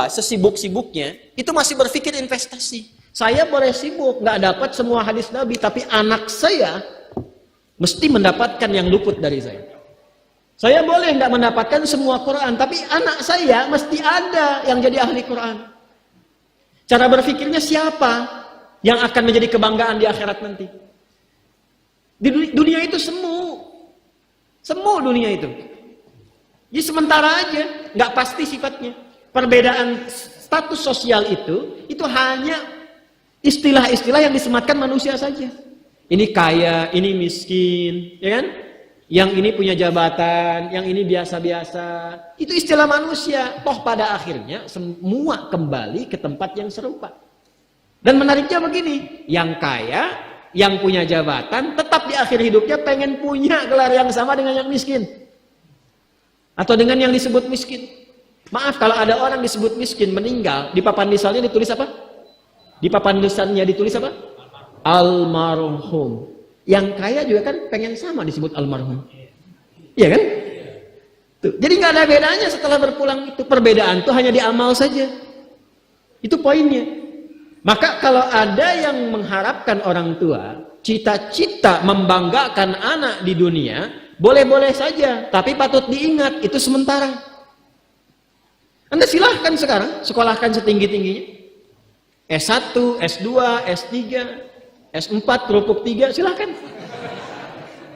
sesibuk-sibuknya, itu masih berpikir investasi. Saya boleh sibuk, nggak dapat semua hadis Nabi, tapi anak saya mesti mendapatkan yang luput dari saya. Saya boleh nggak mendapatkan semua Quran, tapi anak saya mesti ada yang jadi ahli Quran. Cara berpikirnya siapa yang akan menjadi kebanggaan di akhirat nanti? Di dunia itu semu dunia itu. Jadi sementara aja, nggak pasti sifatnya. Perbedaan status sosial itu hanya istilah-istilah yang disematkan manusia saja. Ini kaya, ini miskin, ya kan? Yang ini punya jabatan, yang ini biasa-biasa. Itu istilah manusia. Toh pada akhirnya semua kembali ke tempat yang serupa. Dan menariknya begini, yang kaya, yang punya jabatan, tetap di akhir hidupnya pengen punya gelar yang sama dengan yang miskin. Atau dengan yang disebut miskin. Maaf, kalau ada orang disebut miskin, meninggal, di papan lisannya ditulis apa? Di papan lisannya ditulis apa? Almarhum. Yang kaya juga kan pengen sama disebut almarhum. Iya kan? Tuh. Jadi nggak ada bedanya setelah berpulang itu. Perbedaan itu hanya di amal saja. Itu poinnya. Maka kalau ada yang mengharapkan orang tua, cita-cita membanggakan anak di dunia, boleh-boleh saja. Tapi patut diingat, itu sementara. Anda silahkan sekarang, sekolahkan setinggi-tingginya. S1, S2, S3, S4, kerupuk 3, silahkan.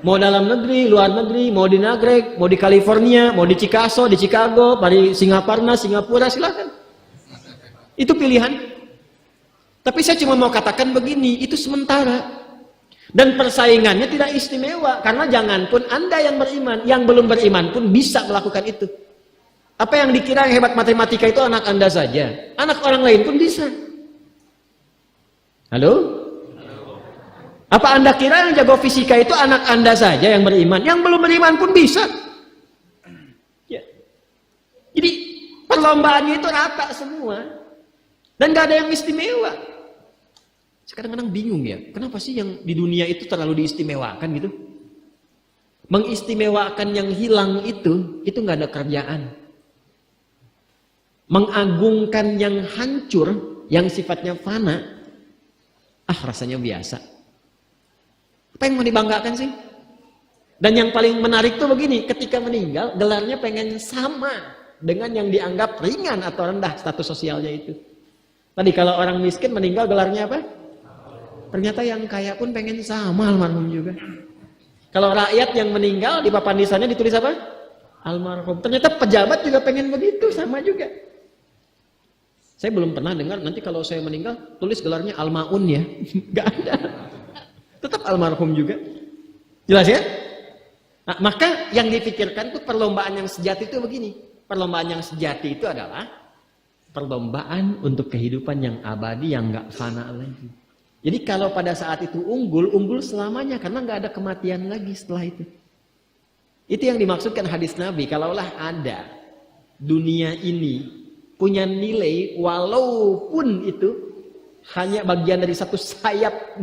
Mau dalam negeri, luar negeri, mau di Nagreg, mau di California, mau di Chicago, di Chicago, di Singaparna, Singapura, silahkan. Itu pilihan. Tapi saya cuma mau katakan begini, itu sementara. Dan persaingannya tidak istimewa. Karena janganpun Anda yang beriman, yang belum beriman pun bisa melakukan itu. Apa yang dikira yang hebat matematika itu anak Anda saja. Anak orang lain pun bisa. Halo? Apa Anda kira yang jago fisika itu anak Anda saja yang beriman? Yang belum beriman pun bisa. Ya. Jadi perlombaannya itu rata semua. Dan gak ada yang istimewa. Kadang-kadang bingung ya, kenapa sih yang di dunia itu terlalu diistimewakan gitu? Mengistimewakan yang hilang itu gak ada kerjaan. Mengagungkan yang hancur, yang sifatnya fana, rasanya biasa. Apa yang mau dibanggakan sih? Dan yang paling menarik tuh begini, ketika meninggal, gelarnya pengen sama dengan yang dianggap ringan atau rendah status sosialnya itu. Tadi kalau orang miskin meninggal gelarnya apa? Ternyata yang kaya pun pengen sama almarhum juga. Kalau rakyat yang meninggal di papan lisannya ditulis apa? Almarhum. Ternyata pejabat juga pengen begitu, sama juga. Saya belum pernah dengar nanti kalau saya meninggal tulis gelarnya Almaun ya. Gak ada. Tetap almarhum juga. Jelas ya? Nah, maka yang dipikirkan tuh perlombaan yang sejati itu begini. Perlombaan yang sejati itu adalah perlombaan untuk kehidupan yang abadi yang gak fana lagi. Jadi kalau pada saat itu unggul selamanya karena nggak ada kematian lagi setelah itu. Itu yang dimaksudkan hadis Nabi. Kalaulah ada dunia ini punya nilai walaupun itu hanya bagian dari satu sayap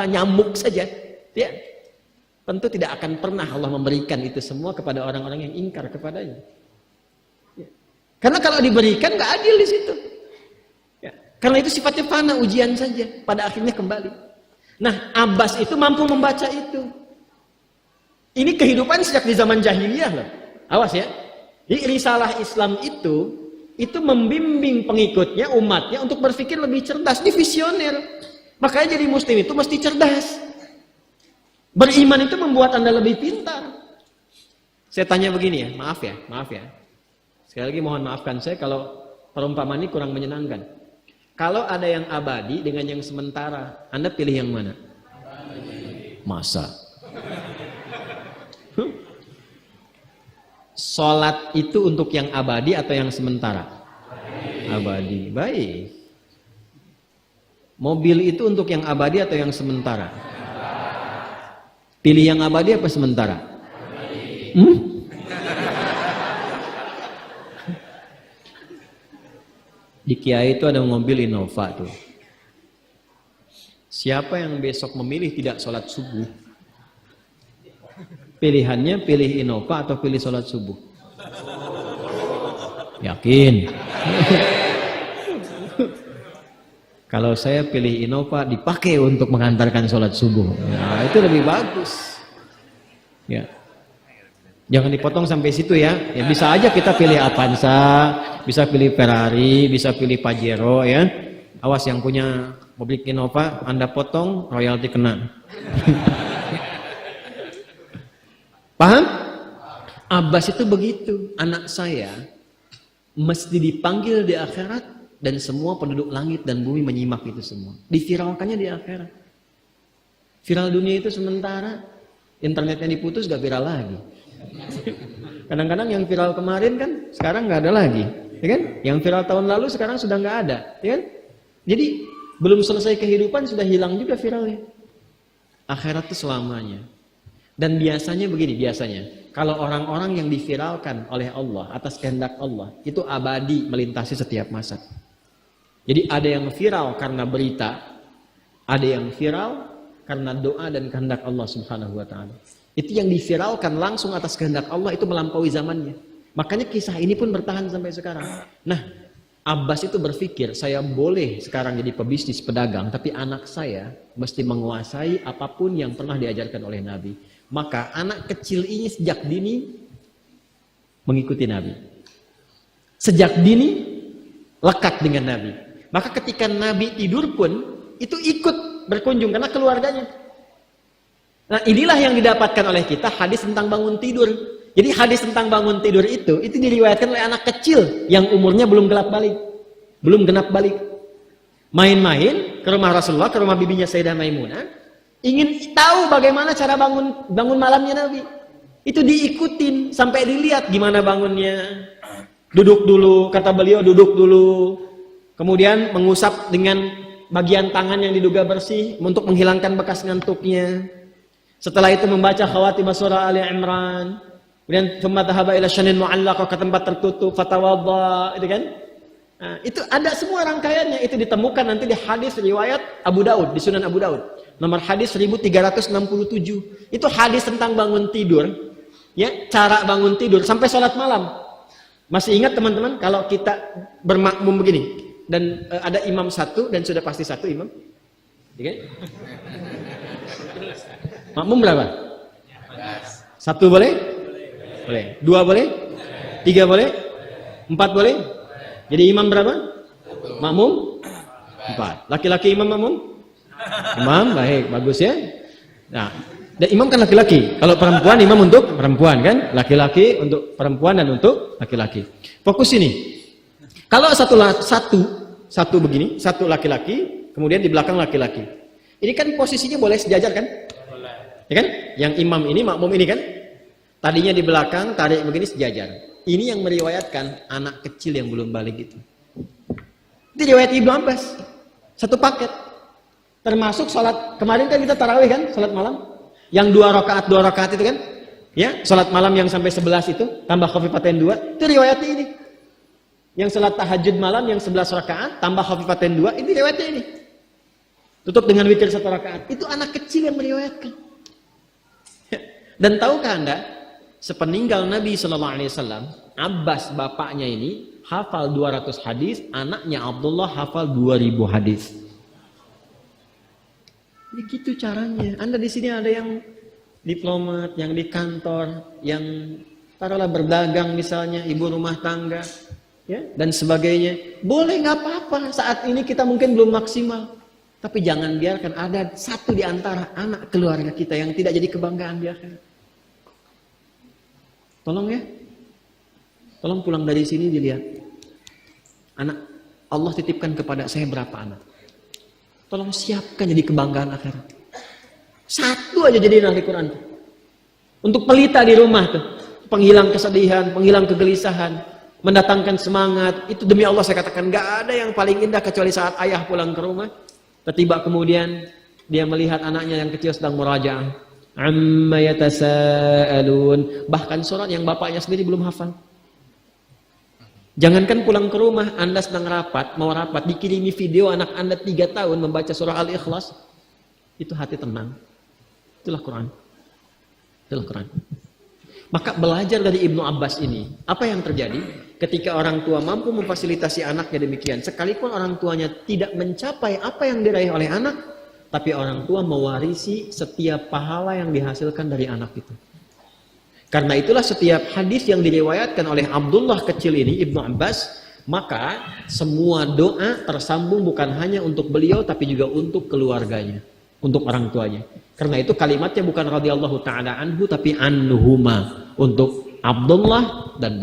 nyamuk saja, ya, tentu tidak akan pernah Allah memberikan itu semua kepada orang-orang yang ingkar kepadanya. Ya. Karena kalau diberikan nggak adil di situ. Karena itu sifatnya fana, ujian saja. Pada akhirnya kembali. Nah, Abbas itu mampu membaca itu. Ini kehidupan sejak di zaman jahiliyah loh. Awas ya. Jadi risalah Islam itu membimbing pengikutnya, umatnya untuk berpikir lebih cerdas. Ini visioner. Makanya jadi muslim itu mesti cerdas. Beriman itu membuat Anda lebih pintar. Saya tanya begini ya, maaf ya. Sekali lagi mohon maafkan saya kalau perumpamaan ini kurang menyenangkan. Kalau ada yang abadi dengan yang sementara, Anda pilih yang mana? Masa? Sholat itu untuk yang abadi atau yang sementara? Abadi. Baik. Mobil itu untuk yang abadi atau yang sementara? Pilih yang abadi apa sementara? Di Kiai itu ada mobil Innova tuh. Siapa yang besok memilih tidak sholat subuh? Pilihannya pilih Innova atau pilih sholat subuh? Yakin? Kalau saya pilih Innova dipakai untuk mengantarkan sholat subuh. Ya, itu lebih bagus. Ya. Jangan dipotong sampai situ ya. Ya bisa aja kita pilih Avanza, bisa pilih Ferrari, bisa pilih Pajero ya. Awas yang punya mobil Innova, Anda potong, royalti kena. Paham? Abbas itu begitu. Anak saya mesti dipanggil di akhirat dan semua penduduk langit dan bumi menyimak itu semua. Diviralkannya di akhirat. Viral dunia itu sementara, internetnya diputus gak viral lagi. Kadang-kadang yang viral kemarin kan sekarang nggak ada lagi, ya kan? Yang viral tahun lalu sekarang sudah nggak ada, ya kan? Jadi belum selesai kehidupan sudah hilang juga viralnya. Akhirat itu selamanya. Dan biasanya begini, kalau orang-orang yang diviralkan oleh Allah atas kehendak Allah itu abadi melintasi setiap masa. Jadi ada yang viral karena berita, ada yang viral karena doa dan kehendak Allah Subhanahu wa taala. Itu yang diviralkan langsung atas kehendak Allah itu melampaui zamannya. Makanya kisah ini pun bertahan sampai sekarang. Nah, Abbas itu berpikir, saya boleh sekarang jadi pebisnis pedagang, tapi anak saya mesti menguasai apapun yang pernah diajarkan oleh Nabi. Maka anak kecil ini sejak dini mengikuti Nabi. Sejak dini lekat dengan Nabi. Maka ketika Nabi tidur pun itu ikut berkunjung karena keluarganya. Nah, inilah yang didapatkan oleh kita hadis tentang bangun tidur. Jadi hadis tentang bangun tidur itu diriwayatkan oleh anak kecil yang umurnya belum genap balik. Main-main ke rumah Rasulullah, ke rumah bibinya Sayyidah Maimunah, ingin tahu bagaimana cara bangun malamnya Nabi. Itu diikutin sampai dilihat gimana bangunnya. Duduk dulu, kata beliau duduk dulu. Kemudian mengusap dengan bagian tangan yang diduga bersih untuk menghilangkan bekas ngantuknya. Setelah itu membaca khawatimah surah Ali Imran. Kemudian thumma dhahaba ila syanin mu'allaqah, ke tempat tertutup, fatawadda, itu kan? Nah, itu ada semua rangkaiannya, itu ditemukan nanti di hadis riwayat Abu Daud, di Sunan Abu Daud. Nomor hadis 1367. Itu hadis tentang bangun tidur, ya, cara bangun tidur sampai sholat malam. Masih ingat teman-teman kalau kita bermakmum begini dan ada imam satu dan sudah pasti satu imam, ya kan? Makmum berapa? Satu boleh? Boleh. Dua boleh? Tiga boleh? Empat boleh? Jadi imam berapa? Makmum? Empat. Laki-laki imam makmum? Imam, baik, bagus ya. Nah, dan imam kan laki-laki. Kalau perempuan imam untuk perempuan kan? Laki-laki untuk perempuan dan untuk laki-laki. Fokus ini. Kalau satu begini, satu laki-laki, kemudian di belakang laki-laki. Ini kan posisinya boleh sejajar kan? Ya kan? Yang imam ini, makmum ini kan? Tadinya di belakang, tarik begini sejajar. Ini yang meriwayatkan anak kecil yang belum balik itu. Itu riwayat Ibnu Abbas. Satu paket. Termasuk sholat, kemarin kan kita tarawih kan? Sholat malam. Yang dua rakaat itu kan? Ya, sholat malam yang sampai 11 itu, tambah khafifatain 2, itu riwayatnya ini. Yang sholat tahajud malam yang 11 rakaat, tambah khafifatain 2, ini riwayatnya ini. Tutup dengan witir 1 rakaat. Itu anak kecil yang meriwayatkan. Dan tahukah Anda, sepeninggal Nabi SAW, Abbas bapaknya ini hafal 200 hadis, anaknya Abdullah hafal 2000 hadis. Begitu caranya. Anda di sini ada yang diplomat, yang di kantor, yang taruhlah berdagang misalnya, ibu rumah tangga, ya, dan sebagainya. Boleh, nggak apa-apa. Saat ini kita mungkin belum maksimal, tapi jangan biarkan ada satu di antara anak keluarga kita yang tidak jadi kebanggaan di akhirat. Tolong ya, tolong pulang dari sini dilihat. Anak Allah titipkan kepada saya berapa anak? Tolong siapkan jadi kebanggaan akhirat. Satu aja jadi ahli Quran. Untuk pelita di rumah tuh, penghilang kesedihan, penghilang kegelisahan, mendatangkan semangat. Itu demi Allah saya katakan, gak ada yang paling indah kecuali saat ayah pulang ke rumah. Tiba kemudian dia melihat anaknya yang kecil sedang murajaah. Amma yatasaalun. Bahkan surat yang bapaknya sendiri belum hafal. Jangankan pulang ke rumah, Anda sedang mau rapat, dikirimi video anak Anda 3 tahun membaca surah Al-Ikhlas, itu hati tenang. Itulah Quran. Itulah Quran. Maka belajar dari Ibnu Abbas ini, apa yang terjadi? ketika orang tua mampu memfasilitasi anaknya demikian, sekalipun orang tuanya tidak mencapai apa yang diraih oleh anak, tapi orang tua mewarisi setiap pahala yang dihasilkan dari anak itu. Karena itulah setiap hadis yang diriwayatkan oleh Abdullah kecil ini, Ibnu Abbas, maka semua doa tersambung bukan hanya untuk beliau, tapi juga untuk keluarganya, untuk orang tuanya. Karena itu kalimatnya bukan radhiyallahu ta'ala anhu, tapi anhuma, untuk Abdullah dan